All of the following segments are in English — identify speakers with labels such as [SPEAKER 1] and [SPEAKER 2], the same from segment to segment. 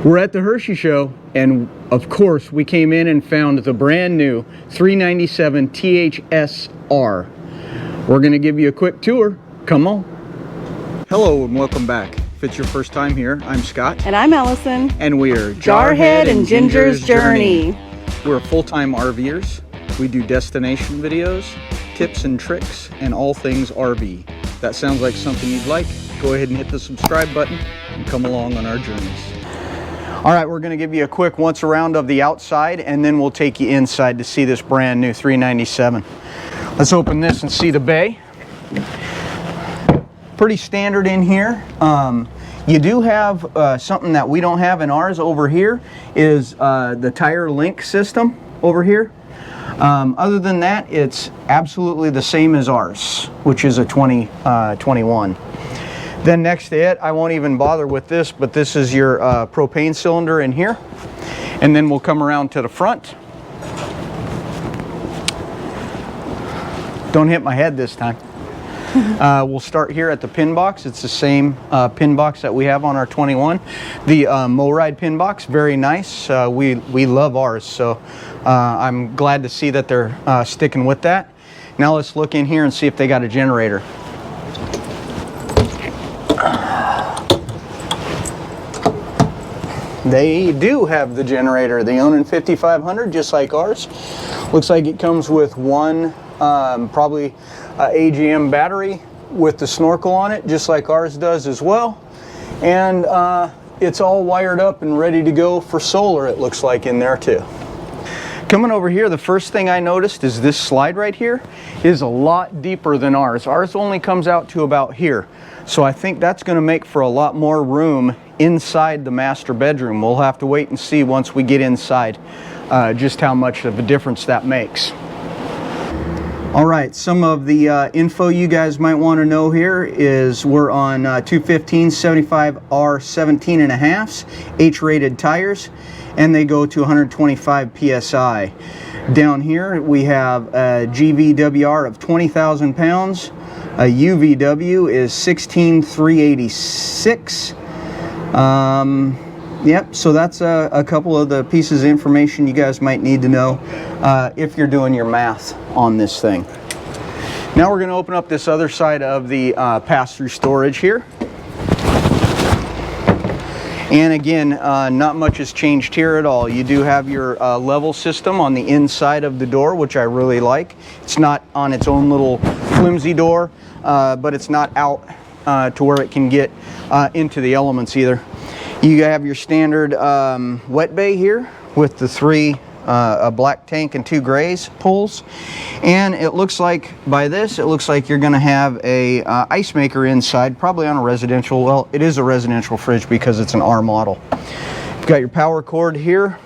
[SPEAKER 1] We're at the Hershey show, and of course we came in and found the brand new 397THS-R. We're going to give you a quick tour. Come on. Hello and welcome back. If it's your first time here, I'm Scott.
[SPEAKER 2] And I'm Ellison.
[SPEAKER 1] And we're
[SPEAKER 2] Jarhead and Ginger's Journey.
[SPEAKER 1] We're full-time RVers. We do destination videos, tips and tricks, and all things RV. If that sounds like something you'd like, go ahead and hit the subscribe button and come along on our journeys. All right, we're going to give you a quick once around of the outside, and then we'll take you inside to see this brand new 397. Let's open this and see the bay. Pretty standard in here. You do have something that we don't have in ours over here is the tire link system over here. Other than that, it's absolutely the same as ours, which is a 2021. Then next to it, I won't even bother with this, but this is your propane cylinder in here. And then we'll come around to the front. Don't hit my head this time. We'll start here at the pin box. It's the same pin box that we have on our 21. The MoRide pin box, very nice. We love ours, so I'm glad to see that they're sticking with that. Now let's look in here and see if they got a generator. They do have the generator, the Onan 5500, just like ours. Looks like it comes with one probably AGM battery with the snorkel on it, just like ours does as well. And it's all wired up and ready to go for solar, it looks like, in there too. Coming over here, the first thing I noticed is this slide right here is a lot deeper than ours. Ours only comes out to about here. So I think that's going to make for a lot more room inside the master bedroom. We'll have to wait and see once we get inside just how much of a difference that makes. All right, some of the info you guys might want to know here is we're on 215/75R 17.5s, H-rated tires, and they go to 125 PSI. Down here we have a GVWR of 20,000 pounds. A UVW is 16,386. Yep, so that's a couple of the pieces of information you guys might need to know if you're doing your math on this thing. Now we're going to open up this other side of the pass-through storage here. And again, not much has changed here at all. You do have your level system on the inside of the door, which I really like. It's not on its own little flimsy door, but it's not out to where it can get into the elements either. You have your standard wet bay here with the three, a black tank and two grays pulls. And it looks like, by this, it looks like you're gonna have a ice maker inside, probably on a residential, well, it is a residential fridge because it's an R model. You've got your power cord here,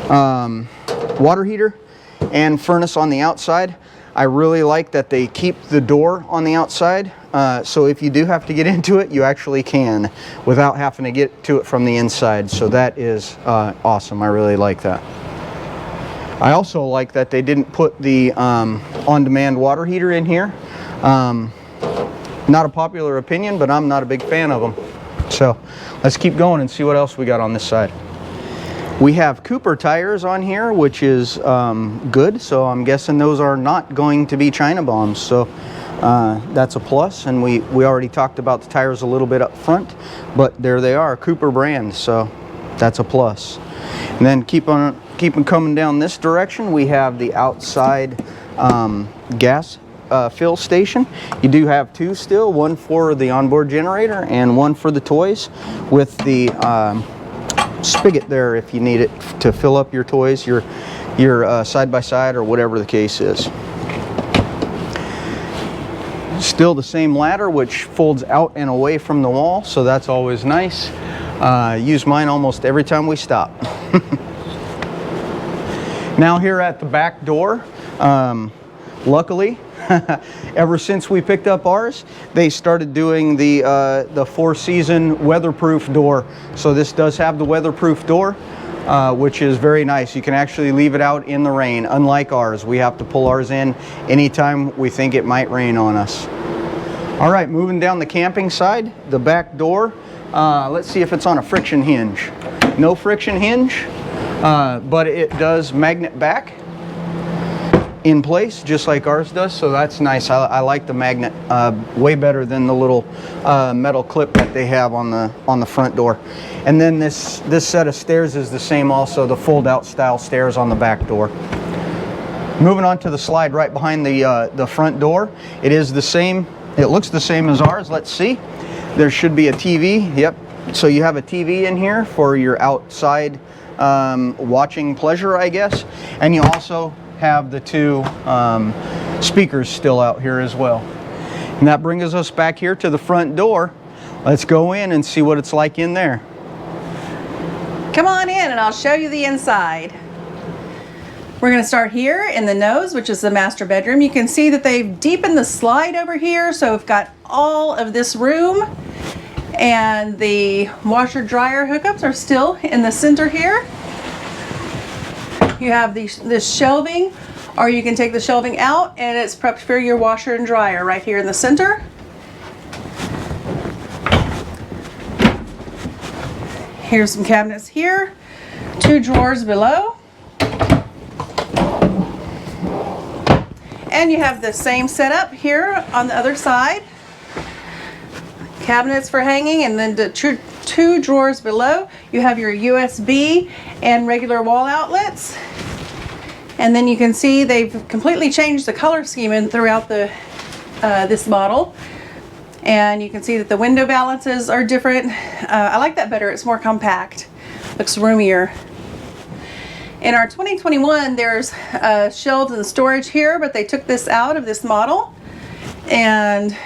[SPEAKER 1] water heater, and furnace on the outside. I really like that they keep the door on the outside, so if you do have to get into it, you actually can without having to get to it from the inside. So that is awesome. I really like that. I also like that they didn't put the on-demand water heater in here. Not a popular opinion, but I'm not a big fan of them. So let's keep going and see what else we got on this side. We have Cooper tires on here, which is good, so I'm guessing those are not going to be China bombs, so that's a plus. And we already talked about the tires a little bit up front, but there they are, Cooper brand, so that's a plus. And then keeping coming down this direction, we have the outside gas fill station. You do have two still, one for the onboard generator and one for the toys, with the spigot there if you need it to fill up your toys, your side-by-side or whatever the case is. Still the same ladder, which folds out and away from the wall, so that's always nice. Use mine almost every time we stop. Now here at the back door, luckily, ever since we picked up ours, they started doing the four-season weatherproof door. So this does have the weatherproof door, which is very nice. You can actually leave it out in the rain, unlike ours. We have to pull ours in anytime we think it might rain on us. All right, moving down the camping side, the back door. Let's see if it's on a friction hinge. No friction hinge, but it does magnet back in place just like ours does, so that's nice. I like the magnet way better than the little metal clip that they have on the front door. And then this set of stairs is the same also, the fold out style stairs on the back door. Moving on to the slide right behind the front door, it is the same. It looks the same as ours. Let's see. There should be a TV. Yep. So you have a TV in here for your outside watching pleasure, I guess. And you also have the two speakers still out here as well. And that brings us back here to the front door. Let's go in and see what it's like in there.
[SPEAKER 2] Come on in and I'll show you the inside. We're going to start here in the nose, which is the master bedroom. You can see that they've deepened the slide over here, so we've got all of this room, and the washer dryer hookups are still in the center here. You have this shelving, or you can take the shelving out and it's prepped for your washer and dryer right here in the center. Here's some cabinets here, 2 drawers below. And you have the same setup here on the other side. Cabinets for hanging, and then the 2 drawers below, you have your USB and regular wall outlets. And then you can see they've completely changed the color scheme throughout this model. And you can see that the window balances are different. I like that better. It's more compact. Looks roomier. In our 2021, there's shelves and storage here, but they took this out of this model. And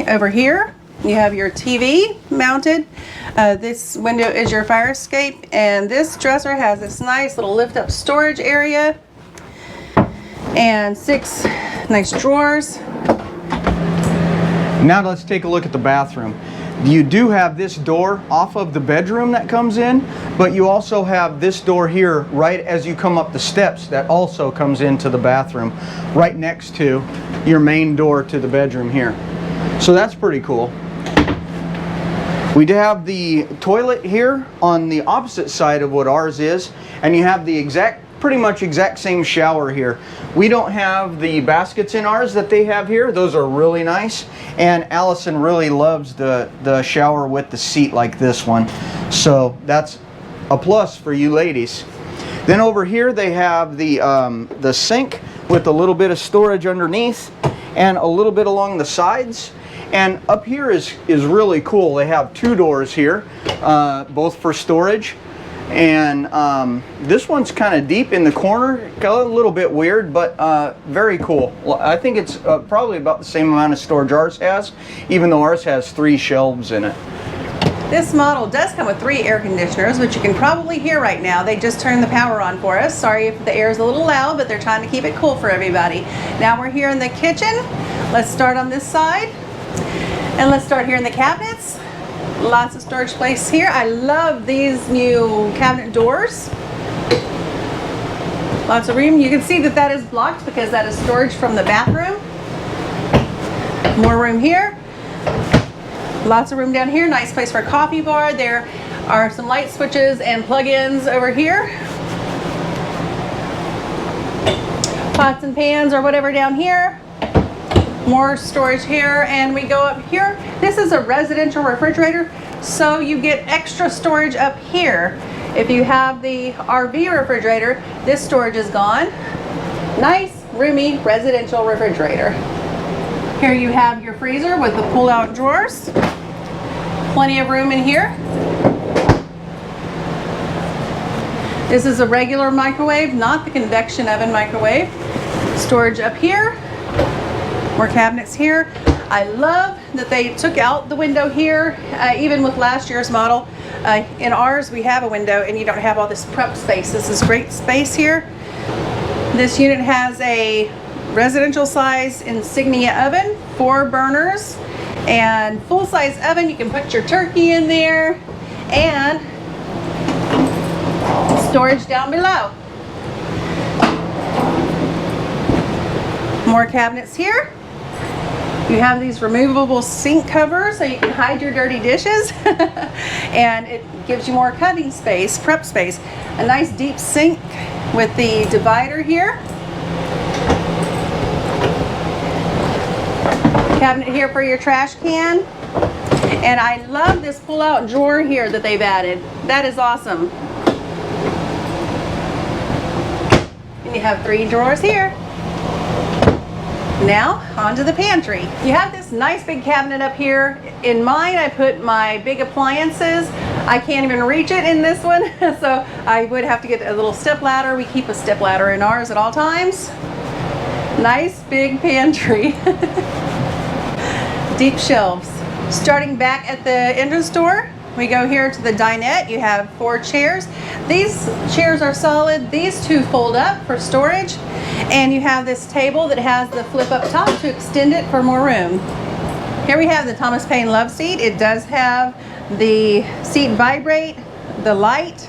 [SPEAKER 2] over here, you have your TV mounted. This window is your fire escape, and this dresser has this nice little lift-up storage area and 6 nice drawers.
[SPEAKER 1] Now let's take a look at the bathroom. You do have this door off of the bedroom that comes in, but you also have this door here right as you come up the steps that also comes into the bathroom, right next to your main door to the bedroom here. So that's pretty cool. We do have the toilet here on the opposite side of what ours is, and you have the pretty much exact same shower here. We don't have the baskets in ours that they have here. Those are really nice, and Allison really loves the shower with the seat like this one. So that's a plus for you ladies. Then over here they have the sink with a little bit of storage underneath and a little bit along the sides. And up here is really cool. They have 2 doors here, both for storage. And this one's kind of deep in the corner, a little bit weird, but very cool. Well, I think it's probably about the same amount of storage ours has, even though ours has 3 shelves in it.
[SPEAKER 2] This model does come with 3 air conditioners, which you can probably hear right now. They just turned the power on for us. Sorry if the air is a little loud, but they're trying to keep it cool for everybody. Now we're here in the kitchen. Let's start on this side. And let's start here in the cabinets. Lots of storage space here. I love these new cabinet doors. Lots of room. You can see that is blocked because that is storage from the bathroom. More room here. Lots of room down here. Nice place for a coffee bar. There are some light switches and plug-ins over here. Pots and pans or whatever down here. More storage here, and we go up here. This is a residential refrigerator, so you get extra storage up here. If you have the RV refrigerator, this storage is gone. Nice, roomy residential refrigerator. Here you have your freezer with the pull-out drawers. Plenty of room in here. This is a regular microwave, not the convection oven microwave. Storage up here. More cabinets here. I love that they took out the window here, even with last year's model. In ours, we have a window and you don't have all this prep space. This is great space here. This unit has a residential size Insignia oven, 4 burners, and full-size oven. You can put your turkey in there, and storage down below. More cabinets here. You have these removable sink covers so you can hide your dirty dishes. And it gives you more cutting space, prep space. A nice deep sink with the divider here. Cabinet here for your trash can. And I love this pull-out drawer here that they've added. That is awesome. And you have 3 drawers here. Now, onto the pantry. You have this nice big cabinet up here. In mine, I put my big appliances. I can't even reach it in this one, so I would have to get a little step ladder. We keep a step ladder in ours at all times. Nice big pantry. Deep shelves. Starting back at the entrance door, we go here to the dinette. You have 4 chairs. These chairs are solid. These 2 fold up for storage. And you have this table that has the flip up top to extend it for more room. Here we have the Thomas Paine Love Seat. It does have the seat vibrate, the light,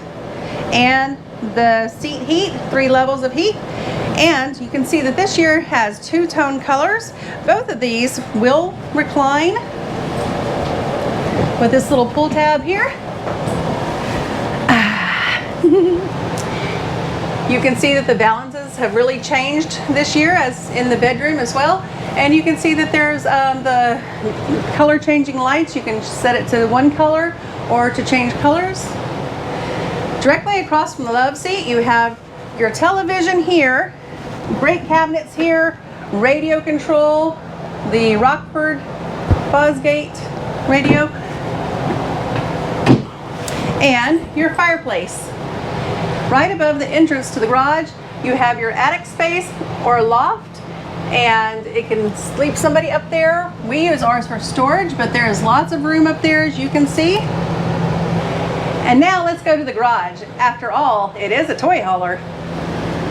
[SPEAKER 2] and the seat heat, 3 levels of heat. And you can see that this year has 2-tone colors. Both of these will recline with this little pull tab here. You can see that the balances have really changed this year, as in the bedroom as well. And you can see that there's the color changing lights. You can set it to one color or to change colors. Directly across from the love seat, you have your television here, great cabinets here, radio control, the Rockford Fosgate radio, and your fireplace. Right above the entrance to the garage, you have your attic space or loft, and it can sleep somebody up there. We use ours for storage, but there is lots of room up there, as you can see. And now let's go to the garage. After all, it is a toy hauler.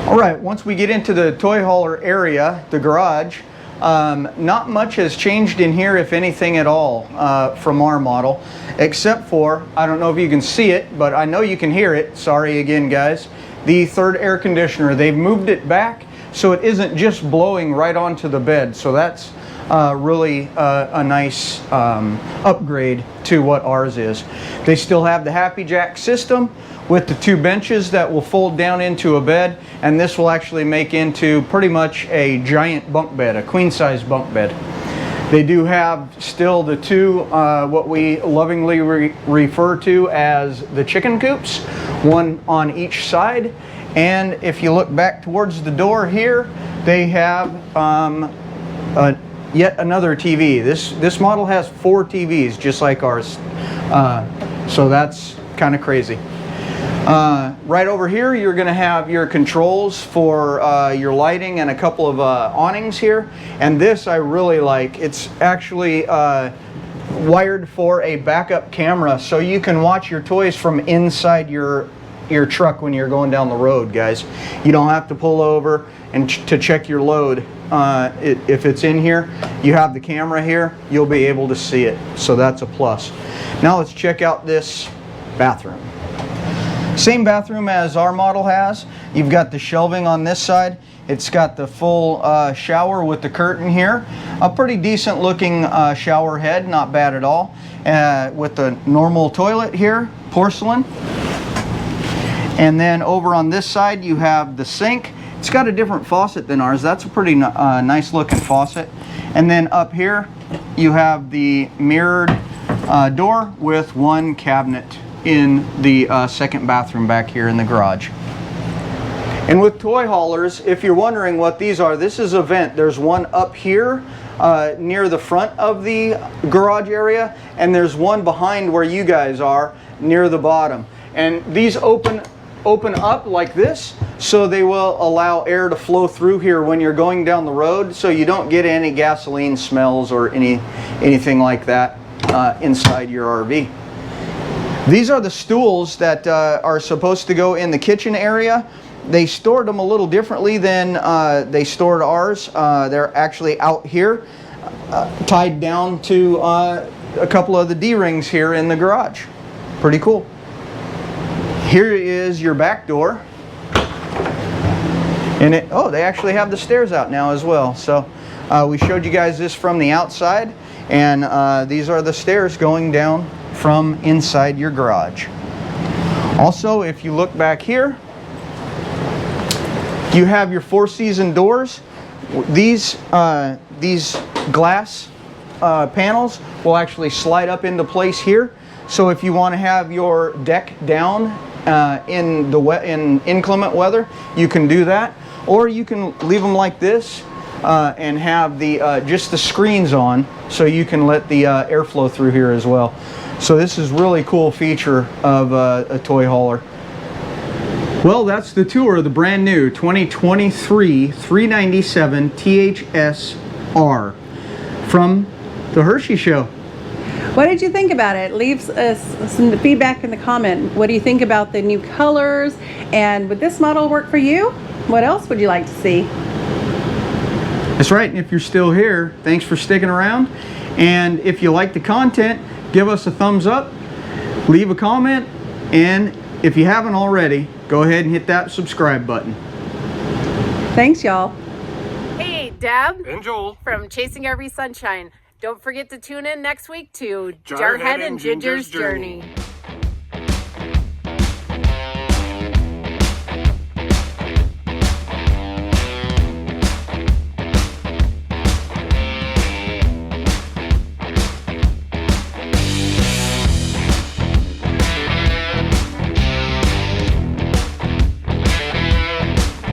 [SPEAKER 1] All right, once we get into the toy hauler area, the garage, not much has changed in here, if anything at all, from our model, except for, I don't know if you can see it, but I know you can hear it. Sorry again, guys. The third air conditioner, they've moved it back so it isn't just blowing right onto the bed. So that's really a nice upgrade to what ours is. They still have the Happy Jack system with the 2 benches that will fold down into a bed, and this will actually make into pretty much a giant bunk bed, a queen size bunk bed. They do have still the 2 what we lovingly refer to as the chicken coops, one on each side. And if you look back towards the door here, they have yet another TV. This model has 4 TVs just like ours, so that's kind of crazy. Right over here, you're going to have your controls for your lighting and a couple of awnings here. And this I really like. It's actually wired for a backup camera, so you can watch your toys from inside your truck when you're going down the road, guys. You don't have to pull over and to check your load. If it's in here, you have the camera here, you'll be able to see it. So that's a plus. Now let's check out this bathroom. Same bathroom as our model has. You've got the shelving on this side. It's got the full shower with the curtain here. A pretty decent looking shower head, not bad at all. With the normal toilet here, porcelain. And then over on this side you have the sink. It's got a different faucet than ours. That's a pretty nice looking faucet. And then up here you have the mirrored door with 1 cabinet in the second bathroom back here in the garage. And with toy haulers, if you're wondering what these are, this is a vent. There's one up here near the front of the garage area, and there's one behind where you guys are near the bottom. And these open up like this, so they will allow air to flow through here when you're going down the road, so you don't get any gasoline smells or anything like that inside your RV. These are the stools that are supposed to go in the kitchen area. They stored them a little differently than they stored ours. They're actually out here, tied down to a couple of the D-rings here in the garage. Pretty cool. Here is your back door. And they actually have the stairs out now as well. So We showed you guys this from the outside, and these are the stairs going down from inside your garage. Also, if you look back here, you have your 4-season doors. These glass panels will actually slide up into place here. So if you want to have your deck down in inclement weather, you can do that, or you can leave them like this and have the just the screens on, so you can let the airflow through here as well. So this is really cool feature of a toy hauler. Well, that's the tour of the brand new 2023 397 THS-R from the Hershey show.
[SPEAKER 2] What did you think about it? Leave us some feedback in the comment. What do you think about the new colors? And would this model work for you? What else would you like to see?
[SPEAKER 1] That's right, and if you're still here, thanks for sticking around. And if you like the content, give us a thumbs up, leave a comment, and if you haven't already, go ahead and hit that subscribe button.
[SPEAKER 2] Thanks, y'all.
[SPEAKER 3] Hey, Deb.
[SPEAKER 4] And Joel.
[SPEAKER 3] From Chasing Every Sunshine. Don't forget to tune in next week to
[SPEAKER 4] Jarhead
[SPEAKER 3] Jarhead and Ginger's Journey.